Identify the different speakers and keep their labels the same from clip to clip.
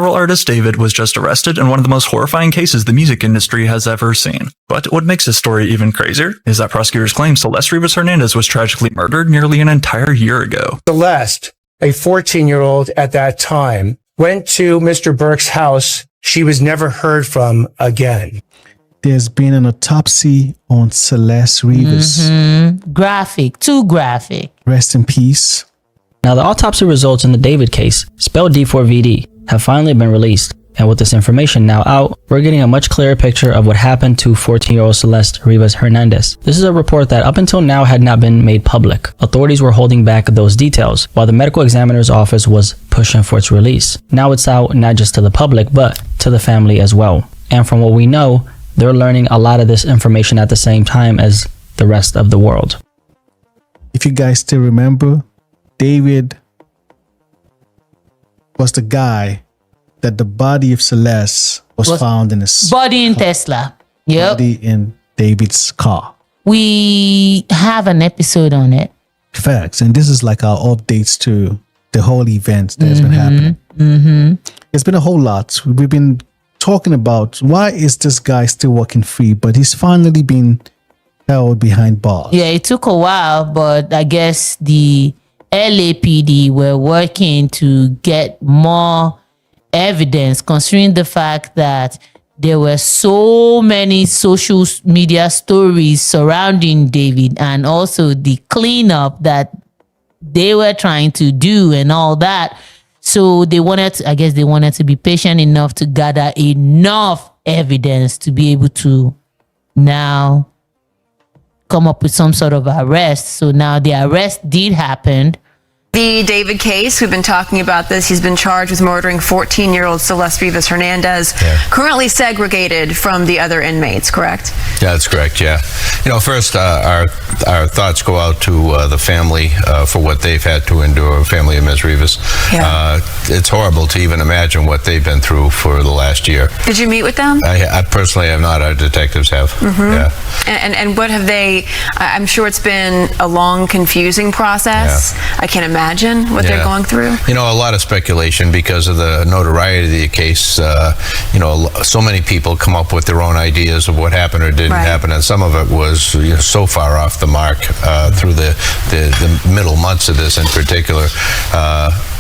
Speaker 1: Collateral artist David was just arrested in one of the most horrifying cases the music industry has ever seen. But what makes this story even crazier is that prosecutors claim Celeste Rivas Hernandez was tragically murdered nearly an entire year ago.
Speaker 2: Celeste, a 14-year-old at that time, went to Mr. Burke's house. She was never heard from again.
Speaker 3: There's been an autopsy on Celeste Rivas.
Speaker 4: Graphic, too graphic.
Speaker 3: Rest in peace.
Speaker 5: Now, the autopsy results in the David case, spelled D4VD, have finally been released. And with this information now out, we're getting a much clearer picture of what happened to 14-year-old Celeste Rivas Hernandez. This is a report that up until now had not been made public. Authorities were holding back those details, while the medical examiner's office was pushing for its release. Now it's out not just to the public, but to the family as well. And from what we know, they're learning a lot of this information at the same time as the rest of the world.
Speaker 3: If you guys still remember, David was the guy that the body of Celeste was found in his
Speaker 4: body in Tesla. Yep.
Speaker 3: Body in David's car.
Speaker 4: We have an episode on it.
Speaker 3: Facts. And this is like our updates to the whole event that's been happening. It's been a whole lot. We've been talking about why is this guy still walking free, but he's finally been held behind bars.
Speaker 4: Yeah, it took a while, but I guess the LAPD were working to get more evidence, considering the fact that there were so many social media stories surrounding David, and also the cleanup that they were trying to do and all that. So they wanted to, I guess they wanted to be patient enough to gather enough evidence to be able to now come up with some sort of arrest. So now the arrest did happen.
Speaker 6: The David case, we've been talking about this. He's been charged with murdering 14-year-old Celeste Rivas Hernandez, currently segregated from the other inmates, correct?
Speaker 7: Yeah, that's correct, yeah. You know, first, our thoughts go out to the family for what they've had to endure, family of Ms. Rivas.
Speaker 6: Yeah.
Speaker 7: It's horrible to even imagine what they've been through for the last year.
Speaker 6: Did you meet with them?
Speaker 7: I personally have not. Our detectives have. Yeah.
Speaker 6: And what have they, I'm sure it's been a long, confusing process. Yeah. I can't imagine what they're going through.
Speaker 7: You know, a lot of speculation because of the notoriety of the case. You know, so many people come up with their own ideas of what happened or didn't happen, and some of it was so far off the mark through the middle months of this in particular.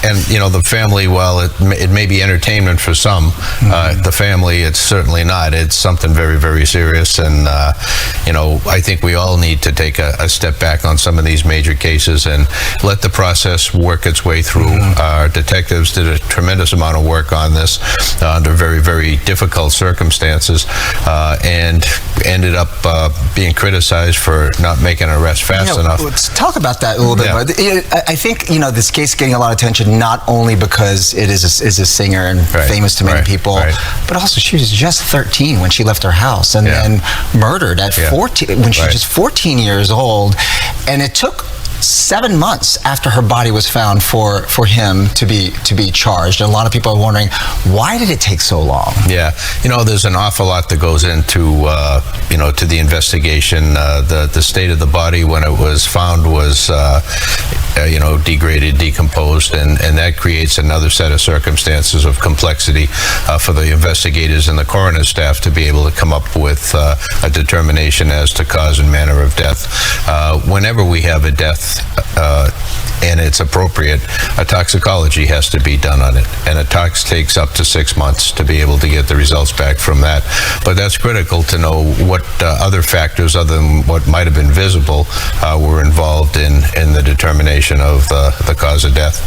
Speaker 7: And you know, the family, while it may be entertainment for some, the family, it's certainly not. It's something very, very serious, and you know, I think we all need to take a step back on some of these major cases and let the process work its way through. Our detectives did a tremendous amount of work on this under very, very difficult circumstances, and ended up being criticized for not making an arrest fast enough.
Speaker 8: Let's talk about that a little bit more. I think, you know, this case is getting a lot of attention not only because it is a singer and famous to many people, but also she was just 13 when she left her house and then murdered at 14 when she was just 14 years old, and it took 7 months after her body was found for him to be charged. And a lot of people are wondering, why did it take so long?
Speaker 7: Yeah, you know, there's an awful lot that goes into you know, to the investigation. The state of the body when it was found was you know, degraded, decomposed, and that creates another set of circumstances of complexity for the investigators and the coroner staff to be able to come up with a determination as to cause and manner of death. Whenever we have a death and it's appropriate, a toxicology has to be done on it, and a tox takes up to 6 months to be able to get the results back from that. But that's critical to know what other factors other than what might have been visible were involved in the determination of the cause of death.